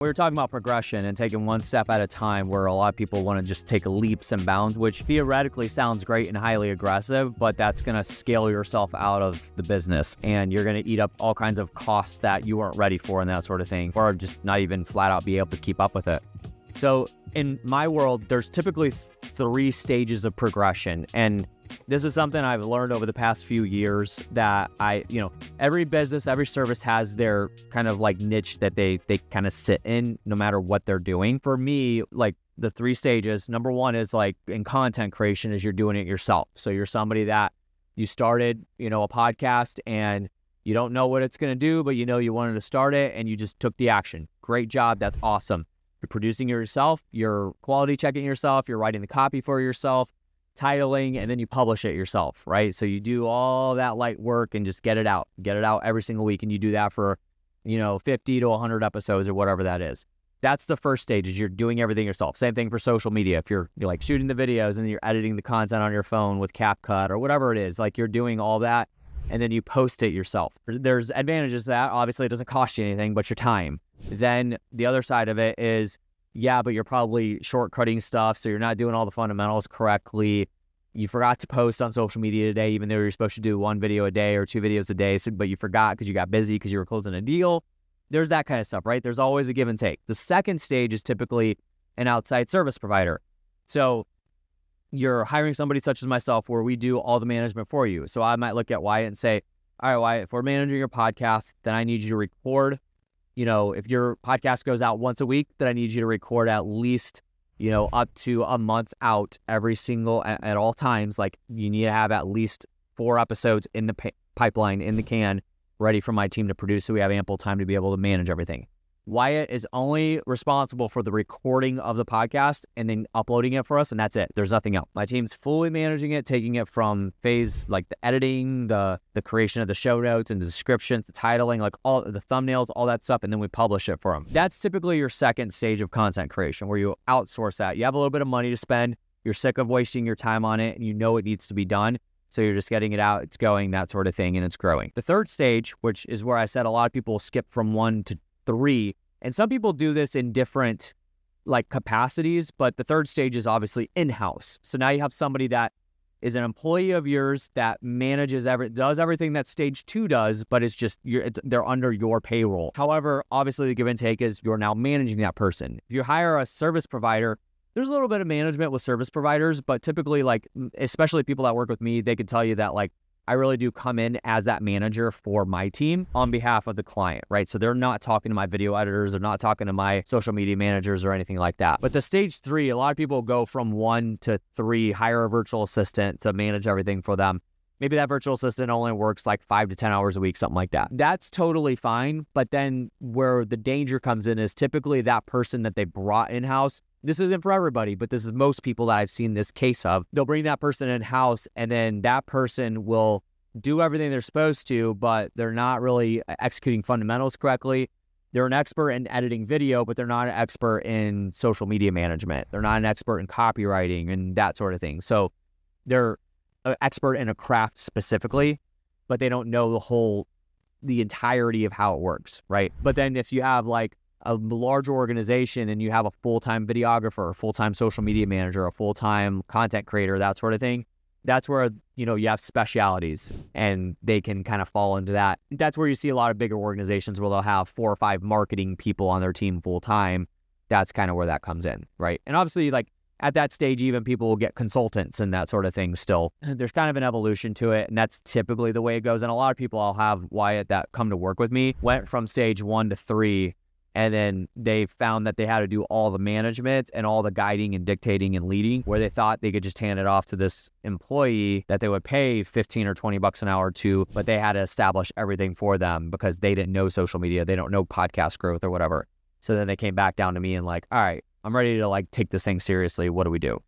We were talking about progression and taking one step at a time, where a lot of people want to just take leaps and bounds, which theoretically sounds great and highly aggressive, but that's going to scale yourself out of the business, and you're going to eat up all kinds of costs that you weren't ready for and that sort of thing, or just not even flat out be able to keep up with it. So in my world, there's typically 3 stages of progression. And this is something I've learned over the past few years, that every business, every service has their kind of like niche that they kind of sit in no matter what they're doing. For me, like the 3 stages, number 1 is like in content creation, is you're doing it yourself. So you're somebody that you started, a podcast, and you don't know what it's going to do, but you wanted to start it and you just took the action. Great job. That's awesome. You're producing it yourself, you're quality checking yourself, you're writing the copy for yourself, titling, and then you publish it yourself, right? So you do all that light work and just get it out every single week. And you do that for, 50 to 100 episodes or whatever that is. That's the first stage, is you're doing everything yourself. Same thing for social media. If you're like shooting the videos and you're editing the content on your phone with CapCut or whatever it is, like you're doing all that and then you post it yourself. There's advantages to that. Obviously, it doesn't cost you anything but your time. Then the other side of it is, but you're probably shortcutting stuff, so you're not doing all the fundamentals correctly. You forgot to post on social media today, even though you're supposed to do 1 video a day or 2 videos a day, but you forgot because you got busy because you were closing a deal. There's that kind of stuff, right? There's always a give and take. The second stage is typically an outside service provider. So you're hiring somebody such as myself, where we do all the management for you. So I might look at Wyatt and say, all right, Wyatt, if we're managing your podcast, then I need you to record. If your podcast goes out once a week, then I need you to record at least, up to a month out every single, at all times. Like you need to have at least 4 episodes in the pipeline, in the can, ready for my team to produce, so we have ample time to be able to manage everything. Wyatt is only responsible for the recording of the podcast and then uploading it for us, and that's it. There's nothing else. My team's fully managing it, taking it from phase like the editing, the creation of the show notes and the descriptions, the titling, like all the thumbnails, all that stuff, and then we publish it for them. That's typically your second stage of content creation, where you outsource that. You have a little bit of money to spend, you're sick of wasting your time on it, and it needs to be done. So you're just getting it out, it's going, that sort of thing, and it's growing. The third stage, which is where I said a lot of people skip from 1 to 3, and some people do this in different capacities, but the third stage is obviously in-house. So now you have somebody that is an employee of yours that manages does everything that stage 2 does, but they're under your payroll. However, obviously the give and take is you're now managing that person. If you hire a service provider, there's a little bit of management with service providers, but typically, especially people that work with me, they could tell you that I really do come in as that manager for my team on behalf of the client, right? So they're not talking to my video editors, they're not talking to my social media managers or anything like that. But the stage 3, a lot of people go from 1 to 3, hire a virtual assistant to manage everything for them. Maybe that virtual assistant only works 5 to 10 hours a week, something like that. That's totally fine. But then where the danger comes in is typically that person that they brought in-house. This isn't for everybody, but this is most people that I've seen this case of. They'll bring that person in-house, and then that person will do everything they're supposed to, but they're not really executing fundamentals correctly. They're an expert in editing video, but they're not an expert in social media management. They're not an expert in copywriting and that sort of thing. So they're an expert in a craft specifically, but they don't know the entirety of how it works, right? But then if you have a large organization and you have a full-time videographer, a full-time social media manager, a full-time content creator, that sort of thing, that's where, you have specialities and they can kind of fall into that. That's where you see a lot of bigger organizations where they'll have 4 or 5 marketing people on their team full-time. That's kind of where that comes in, right? And obviously, at that stage, even people will get consultants and that sort of thing still. There's kind of an evolution to it, and that's typically the way it goes. And a lot of people I'll have, Wyatt, that come to work with me, went from stage 1 to 3, and then they found that they had to do all the management and all the guiding and dictating and leading, where they thought they could just hand it off to this employee that they would pay 15 or 20 bucks an hour to, but they had to establish everything for them because they didn't know social media. They don't know podcast growth or whatever. So then they came back down to me and all right, I'm ready to take this thing seriously. What do we do?